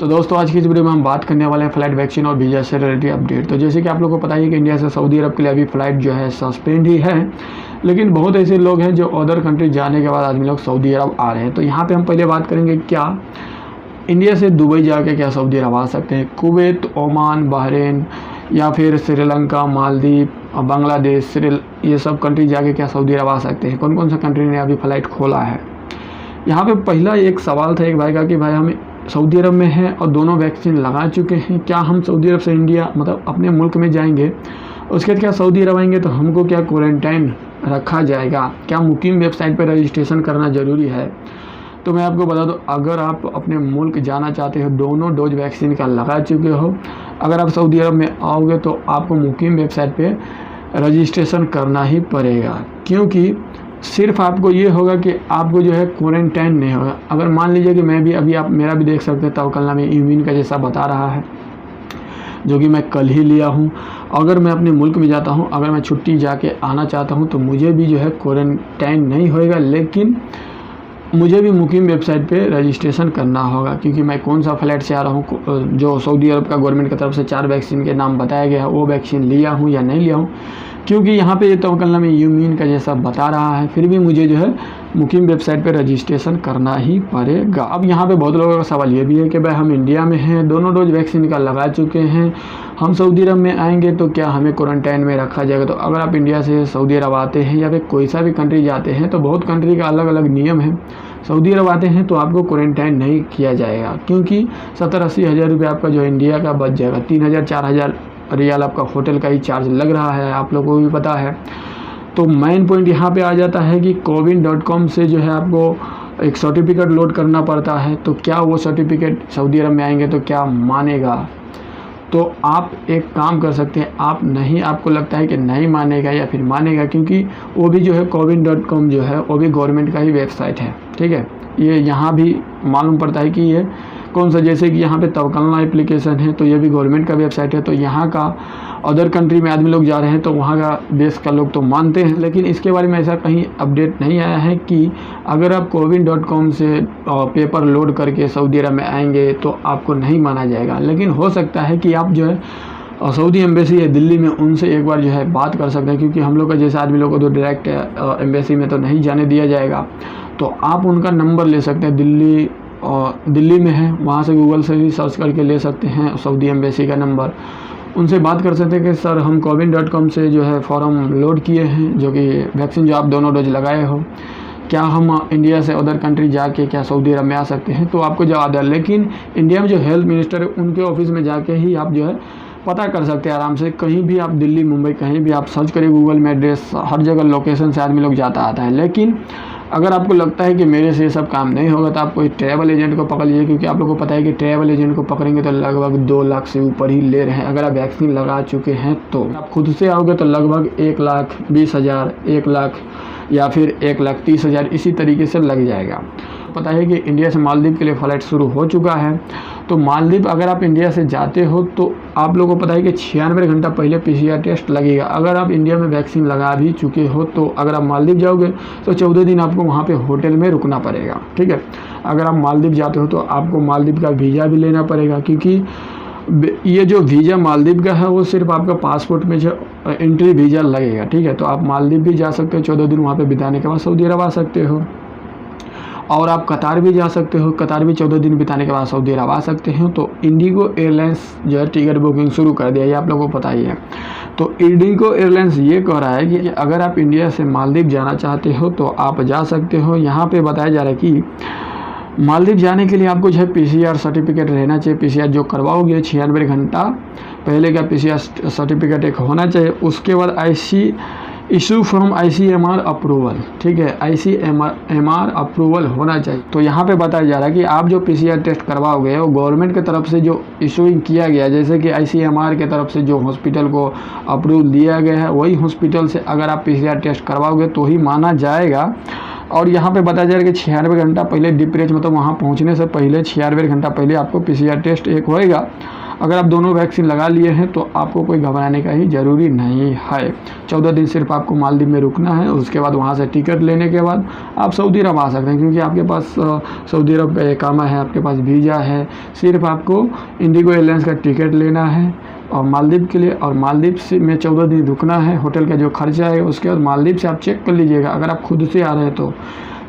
तो दोस्तों आज की इस वीडियो में हम बात करने वाले हैं फ्लाइट वैक्सीन और वीज़ा से रिलेटेड अपडेट। तो जैसे कि आप लोगों को पता ही है कि इंडिया से सऊदी अरब के लिए अभी फ़्लाइट जो है सस्पेंड ही है, लेकिन बहुत ऐसे लोग हैं जो अदर कंट्री जाने के बाद आदमी लोग सऊदी अरब आ रहे हैं। तो यहाँ पे हम पहले बात करेंगे क्या इंडिया से दुबई जाके क्या सऊदी अरब आ सकते हैं, कुवैत, ओमान, बहरीन या फिर श्रीलंका, मालदीव, बांग्लादेश, ये सब कंट्री जाके क्या सऊदी अरब आ सकते हैं। कौन कौन सा कंट्री ने अभी फ़्लाइट खोला है। यहाँ पे पहला एक सवाल था एक भाई का कि भाई हम सऊदी अरब में हैं और दोनों वैक्सीन लगा चुके हैं, क्या हम सऊदी अरब से इंडिया मतलब अपने मुल्क में जाएंगे, उसके बाद क्या सऊदी अरब आएंगे तो हमको क्या क्वारंटाइन रखा जाएगा, क्या मुकीम वेबसाइट पर रजिस्ट्रेशन करना ज़रूरी है। तो मैं आपको बता दूं, अगर आप अपने मुल्क जाना चाहते हो, दोनों डोज वैक्सीन का लगा चुके हो, अगर आप सऊदी अरब में आओगे तो आपको मुकीम वेबसाइट पे रजिस्ट्रेशन करना ही पड़ेगा, क्योंकि सिर्फ आपको ये होगा कि आपको जो है क्वारंटाइन नहीं होगा। अगर मान लीजिए कि मैं भी अभी आप मेरा भी देख सकते हैं तवक्कलनामा में इम्यून का जैसा बता रहा है, जो कि मैं कल ही लिया हूँ। अगर मैं अपने मुल्क में जाता हूँ, अगर मैं छुट्टी जाके आना चाहता हूँ तो मुझे भी जो है क्वारंटाइन नहीं होएगा, लेकिन मुझे भी मुकीम वेबसाइट पे रजिस्ट्रेशन करना होगा, क्योंकि मैं कौन सा फ्लाइट से आ रहा हूँ, जो सऊदी अरब का गवर्नमेंट की तरफ से 4 वैक्सीन के नाम बताया गया है, वो वैक्सीन लिया हूँ या नहीं लिया हूँ, क्योंकि यहाँ पे ये तवक्कलनामा में यूमीन का जैसा बता रहा है, फिर भी मुझे जो है मुकीम वेबसाइट पे रजिस्ट्रेशन करना ही पड़ेगा। अब यहाँ पे बहुत लोगों का सवाल ये भी है कि भाई हम इंडिया में हैं, दोनों डोज वैक्सीन का लगा चुके हैं, हम सऊदी अरब में आएंगे तो क्या हमें क्वारंटाइन में रखा जाएगा। तो अगर आप इंडिया से सऊदी अरब आते हैं या फिर कोई सा भी कंट्री जाते हैं तो बहुत कंट्री का अलग अलग नियम है। सऊदी अरब आते हैं तो आपको क्वारंटाइन नहीं किया जाएगा, क्योंकि 70-80 हज़ार रुपये आपका जो इंडिया का बच जाएगा। 3,000-4,000 रियाल आपका होटल का ही चार्ज लग रहा है, आप लोगों को भी पता है। तो मेन पॉइंट यहाँ पे आ जाता है कि कोविन.com से जो है आपको एक सर्टिफिकेट लोड करना पड़ता है। तो क्या वो सर्टिफिकेट सऊदी अरब में आएंगे तो क्या मानेगा। तो आप एक काम कर सकते हैं, आप नहीं, आपको लगता है कि नहीं मानेगा या फिर मानेगा, क्योंकि वो भी जो है कोविन.com जो है वो भी गवर्नमेंट का ही वेबसाइट है, ठीक है। ये यहाँ भी मालूम पड़ता है कि ये कौन सा, जैसे कि यहाँ पे तवक्कलनामा एप्लीकेशन है तो ये भी गवर्नमेंट का वेबसाइट है। तो यहाँ का अदर कंट्री में आदमी लोग जा रहे हैं तो वहाँ का देश का लोग तो मानते हैं, लेकिन इसके बारे में ऐसा कहीं अपडेट नहीं आया है कि अगर आप कोविन.com से पेपर लोड करके सऊदी अरब में आएंगे तो आपको नहीं माना जाएगा। लेकिन हो सकता है कि आप जो है सऊदी एम्बेसी है दिल्ली में, उनसे एक बार जो है बात कर सकते हैं, क्योंकि हम लोग का जैसे आदमी लोग को तो डायरेक्ट एम्बेसी में तो नहीं जाने दिया जाएगा। तो आप उनका नंबर ले सकते हैं, दिल्ली में है, वहाँ से गूगल से भी सर्च करके ले सकते हैं सऊदी एम्बेसी का नंबर। उनसे बात कर सकते हैं कि सर हम कोविन.com से जो है फॉर्म लोड किए हैं, जो कि वैक्सीन जो आप दोनों डोज लगाए हो, क्या हम इंडिया से अदर कंट्री जाके क्या सऊदी अरब में आ सकते हैं। तो आपको जवाब दिया, लेकिन इंडिया में जो हेल्थ मिनिस्टर है उनके ऑफिस में जाके ही आप जो है पता कर सकते हैं आराम से। कहीं भी आप दिल्ली, मुंबई, कहीं भी आप सर्च करें गूगल में एड्रेस, हर जगह लोकेशन से आदमी लोग जाता आता है। लेकिन अगर आपको लगता है कि मेरे से ये सब काम नहीं होगा तो आप कोई ट्रैवल एजेंट को पकड़ लीजिए, क्योंकि आप लोगों को पता है कि ट्रैवल एजेंट को पकड़ेंगे तो लगभग 2 लाख से ऊपर ही ले रहे हैं। अगर आप वैक्सीन लगा चुके हैं तो आप खुद से आओगे तो लगभग 1,20,000, 1 लाख या फिर 1,30,000 इसी तरीके से लग जाएगा। पता है कि इंडिया से मालदीव के लिए फ़्लाइट शुरू हो चुका है। तो मालदीव अगर आप इंडिया से जाते हो तो आप लोगों को पता है कि 96 घंटा पहले PCR टेस्ट लगेगा। अगर आप इंडिया में वैक्सीन लगा भी चुके हो तो अगर आप मालदीव जाओगे तो 14 दिन आपको वहाँ पे होटल में रुकना पड़ेगा, ठीक है। अगर आप मालदीव जाते हो तो आपको मालदीव का वीज़ा भी लेना पड़ेगा, क्योंकि ये जो वीज़ा मालदीव का है वो सिर्फ आपका पासपोर्ट में जो एंट्री वीज़ा लगेगा, ठीक है। तो आप मालदीव भी जा सकते हो, 14 दिन वहाँ पे बिताने के बाद सऊदी अरब आ सकते हो। और आप कतार भी जा सकते हो, कतार भी 14 दिन बिताने के बाद सऊदी अरब आ सकते हैं। तो इंडिगो एयरलाइंस जो है टिकट बुकिंग शुरू कर दिया, ये आप लोगों को पता ही है। तो इंडिगो एयरलाइंस ये कह रहा है कि अगर आप इंडिया से मालदीव जाना चाहते हो तो आप जा सकते हो। यहाँ पे बताया जा रहा है कि मालदीव जाने के लिए आपको जो है PCR सर्टिफिकेट रहना चाहिए। PCR जो करवाओगे 96 घंटा पहले का PCR सर्टिफिकेट एक होना चाहिए। उसके बाद इशू फ्रॉम ICMR अप्रूवल, ठीक है, ICMR अप्रूवल होना चाहिए। तो यहाँ पे बताया जा रहा है कि आप जो PCR टेस्ट करवाओगे वो गवर्नमेंट की तरफ से जो इशूइंग किया गया, जैसे कि ICMR के तरफ से जो हॉस्पिटल को अप्रूवल दिया गया है वही हॉस्पिटल से अगर आप PCR टेस्ट करवाओगे तो ही माना जाएगा। और यहाँ पे बताया जा रहा है कि 96 घंटा पहले डिप्रेच मतलब वहाँ पहुँचने से पहले 96 घंटा पहले आपको PCR टेस्ट एक होएगा। अगर आप दोनों वैक्सीन लगा लिए हैं तो आपको कोई घबराने का ही ज़रूरी नहीं है। 14 दिन सिर्फ आपको मालदीव में रुकना है, उसके बाद वहाँ से टिकट लेने के बाद आप सऊदी अरब आ सकते हैं, क्योंकि आपके पास सऊदी अरब का इकामा है, आपके पास वीज़ा है। सिर्फ आपको इंडिगो एयरलाइंस का टिकट लेना है और मालदीव के लिए, और मालदीव से में 14 दिन रुकना है। होटल का जो खर्चा है उसके बाद मालदीव से आप चेक कर लीजिएगा, अगर आप खुद से आ रहे हैं तो,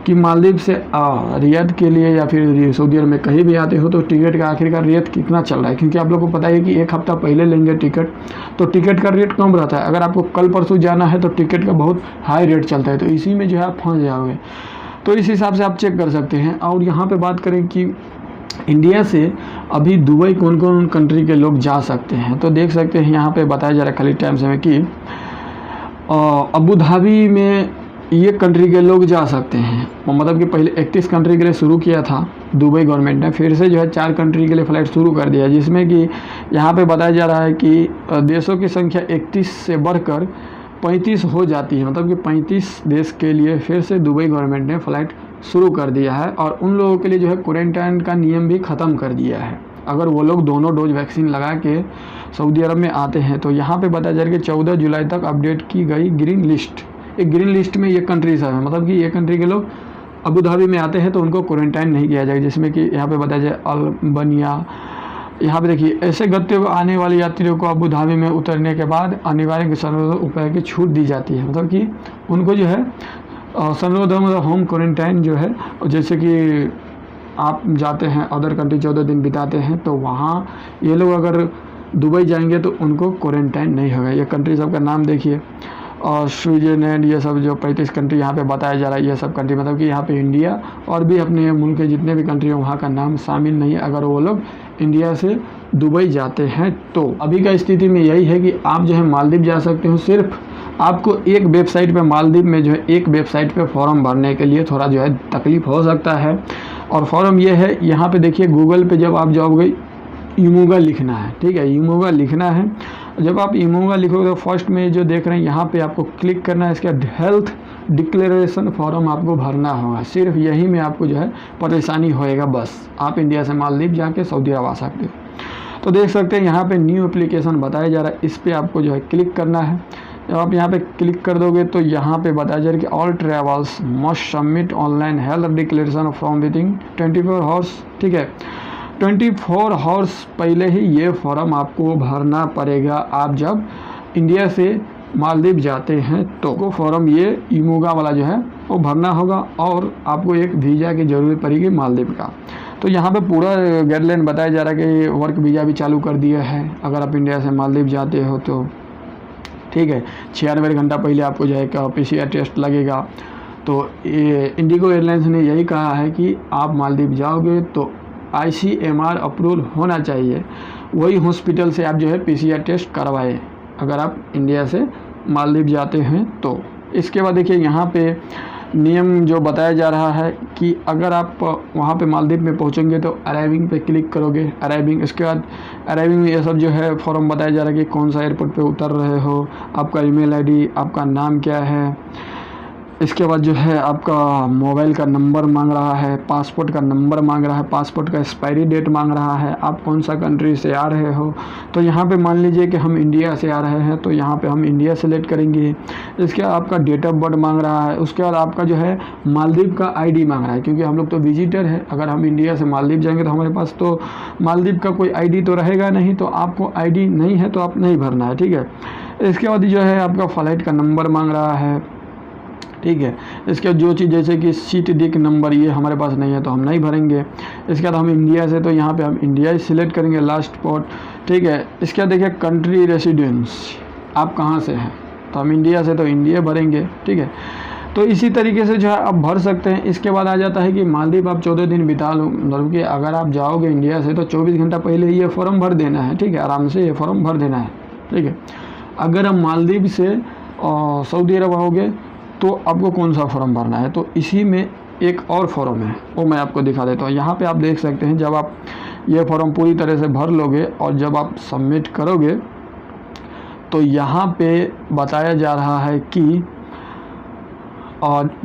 कि मालदीव से रियाद के लिए या फिर सऊदी अरब में कहीं भी आते हो तो टिकट का आखिरकार रेट कितना चल रहा है, क्योंकि आप लोगों को पता है कि एक हफ़्ता पहले लेंगे टिकट तो टिकट का रेट कम रहता है। अगर आपको कल परसों जाना है तो टिकट का बहुत हाई रेट चलता है, तो इसी में जो है आप फंस जाओगे। तो इस हिसाब से आप चेक कर सकते हैं। और यहाँ पर बात करें कि इंडिया से अभी दुबई कौन कौन कंट्री के लोग जा सकते हैं, तो देख सकते हैं यहाँ पे बताया जा रहा है खाली टाइम्स में कि अबू धाबी में ये कंट्री के लोग जा सकते हैं। मतलब कि पहले 31 कंट्री के लिए शुरू किया था दुबई गवर्नमेंट ने, फिर से जो है 4 कंट्री के लिए फ़्लाइट शुरू कर दिया, जिसमें कि यहाँ पे बताया जा रहा है कि देशों की संख्या 31 से बढ़कर 35 हो जाती है। मतलब कि 35 देश के लिए फिर से दुबई गवर्नमेंट ने फ़्लाइट शुरू कर दिया है, और उन लोगों के लिए जो है क्वारंटाइन का नियम भी ख़त्म कर दिया है। अगर वो लोग दोनों डोज वैक्सीन लगा के सऊदी अरब में आते हैं तो यहाँ पे बताया जा रहा है कि 14 जुलाई तक अपडेट की गई ग्रीन लिस्ट। एक ग्रीन लिस्ट में ये कंट्री सब है, मतलब कि ये कंट्री के लोग अबू धाबी में आते हैं तो उनको क्वारंटाइन नहीं किया जाएगा, जिसमें कि यहाँ पे बताया जाए अल्बानिया। यहाँ पे देखिए, ऐसे गत्ते आने वाले यात्रियों को अबू धाबी में उतरने के बाद अनिवार्य संरोध उपाय की छूट दी जाती है। मतलब कि उनको जो है संरोध मतलब होम क्वारंटाइन जो है, जैसे कि आप जाते हैं अदर कंट्री 14 दिन बिताते हैं तो वहाँ ये लोग अगर दुबई जाएंगे तो उनको क्वारंटाइन नहीं होगा। ये कंट्री सब का नाम देखिए, और स्विट्ज़रलैंड, ये सब जो 35 कंट्री यहाँ पे बताया जा रहा है, ये सब कंट्री मतलब कि यहाँ पे इंडिया और भी अपने मुल्क के जितने भी कंट्री हैं वहाँ का नाम शामिल नहीं है अगर वो लोग इंडिया से दुबई जाते हैं तो। अभी का स्थिति में यही है कि आप जो है मालदीव जा सकते हो। सिर्फ आपको एक वेबसाइट पे, मालदीव में जो है एक वेबसाइट पे फॉर्म भरने के लिए थोड़ा जो है तकलीफ़ हो सकता है, और फॉर्म ये है, यहाँ पे देखिए गूगल पे जब आप जाओगे ईमोगा लिखना है, ठीक है, ईमोगा लिखना है। जब आप ईमोगा लिखोगे तो फर्स्ट में जो देख रहे हैं यहाँ पे आपको क्लिक करना है, इसके बाद हेल्थ डिक्लेरेशन फॉर्म आपको भरना होगा। सिर्फ यही में आपको जो है परेशानी होएगा, बस आप इंडिया से मालदीव जाके सऊदी अरब आ सकते हो। तो देख सकते हैं यहाँ पे न्यू एप्लीकेशन बताया जा रहा है, इस पर आपको जो है क्लिक करना है। जब आप यहाँ पे क्लिक कर दोगे तो यहाँ पे बताया जा रहा है कि all travels must submit online health declaration from within 24 hours, ठीक है। 24 आवर्स पहले ही ये फॉर्म आपको भरना पड़ेगा। आप जब इंडिया से मालदीव जाते हैं तो वो फॉर्म ये ईमोगा वाला जो है वो भरना होगा, और आपको एक वीज़ा की ज़रूरत पड़ेगी मालदीव का। तो यहाँ पे पूरा गाइडलाइन बताया जा रहा है कि वर्क वीज़ा भी चालू कर दिया है अगर आप इंडिया से मालदीव जाते हो तो, ठीक है। 96 घंटा पहले आपको जो है PCR टेस्ट लगेगा। तो इंडिगो एयरलाइंस ने यही कहा है कि आप मालदीव जाओगे तो ICMR अप्रूवल होना चाहिए, वही हॉस्पिटल से आप जो है PCR टेस्ट करवाएं अगर आप इंडिया से मालदीव जाते हैं तो। इसके बाद देखिए यहाँ पे नियम जो बताया जा रहा है कि अगर आप वहाँ पे मालदीव में पहुँचेंगे तो अराइविंग पे क्लिक करोगे, अराइविंग, इसके बाद अराइविंग में ये सब जो है फॉर्म बताया जा रहा है कि कौन सा एयरपोर्ट पे उतर रहे हो, आपका ईमेल ID, आपका नाम क्या है, इसके बाद जो है आपका मोबाइल का नंबर मांग रहा है, पासपोर्ट का नंबर मांग रहा है, पासपोर्ट का एक्सपायरी डेट मांग रहा है, आप कौन सा कंट्री से आ रहे हो। तो यहाँ पे मान लीजिए कि हम इंडिया से आ रहे हैं तो यहाँ पे हम इंडिया सेलेक्ट करेंगे। इसके बाद आपका डेट ऑफ बर्थ मांग रहा है, उसके बाद आपका जो है मालदीव का ID मांग रहा है, क्योंकि हम लोग तो विजिटर है। अगर हम इंडिया से मालदीव जाएंगे तो हमारे पास तो मालदीव का कोई ID तो रहेगा नहीं, तो आपको ID नहीं है तो आप नहीं भरना है, ठीक है। इसके बाद जो है आपका फ़्लाइट का नंबर मांग रहा है, ठीक है। इसके बाद जो चीज़ जैसे कि सीट डिक नंबर, ये हमारे पास नहीं है तो हम नहीं भरेंगे। इसके बाद हम इंडिया से, तो यहाँ पे हम इंडिया ही सिलेक्ट करेंगे लास्ट पोर्ट, ठीक है। इसके बाद देखिए कंट्री रेसिडेंस, आप कहाँ से हैं, तो हम इंडिया से तो इंडिया भरेंगे, ठीक है। तो इसी तरीके से जो है आप भर सकते हैं। इसके बाद आ जाता है कि मालदीव आप 14 दिन बिता लो, मतलब कि अगर आप जाओगे इंडिया से तो 24 घंटा पहले ये फॉर्म भर देना है, ठीक है, आराम से ये फॉर्म भर देना है, ठीक है। अगर हम मालदीव से सऊदी अरब आओगे तो आपको कौन सा फॉर्म भरना है, तो इसी में एक और फॉर्म है वो मैं आपको दिखा देता हूँ। यहाँ पे आप देख सकते हैं, जब आप ये फॉर्म पूरी तरह से भर लोगे और जब आप सबमिट करोगे तो यहाँ पे बताया जा रहा है कि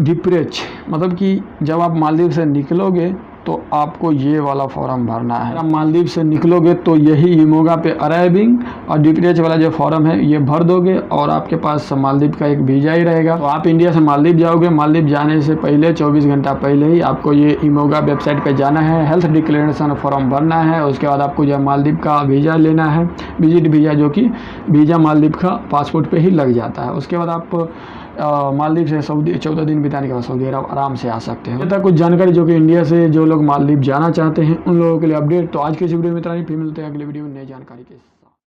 डिप्रेच, मतलब कि जब आप मालदीव से निकलोगे तो आपको ये वाला फॉर्म भरना है। अगर आप मालदीव से निकलोगे तो यही इमोगा पे अराइविंग और DPTH वाला जो फॉर्म है ये भर दोगे और आपके पास मालदीव का एक वीज़ा ही रहेगा। तो आप इंडिया से मालदीव जाओगे, मालदीव जाने से पहले 24 घंटा पहले ही आपको ये इमोगा वेबसाइट पे जाना है, हेल्थ डिक्लेरेशन फॉर्म भरना है। उसके बाद आपको जो मालदीव का वीज़ा लेना है, विजिट वीज़ा, जो कि वीज़ा मालदीव का पासपोर्ट पे ही लग जाता है। उसके बाद आप मालदीव से सऊदी 14 दिन बिताने के बाद सऊदी अरब आराम से आ सकते हैं। तक कुछ जानकारी जो कि इंडिया से जो लोग मालदीव जाना चाहते हैं उन लोगों के लिए अपडेट। तो आज की इस वीडियो में इतना ही, फिर मिलते हैं अगले वीडियो में नई जानकारी के।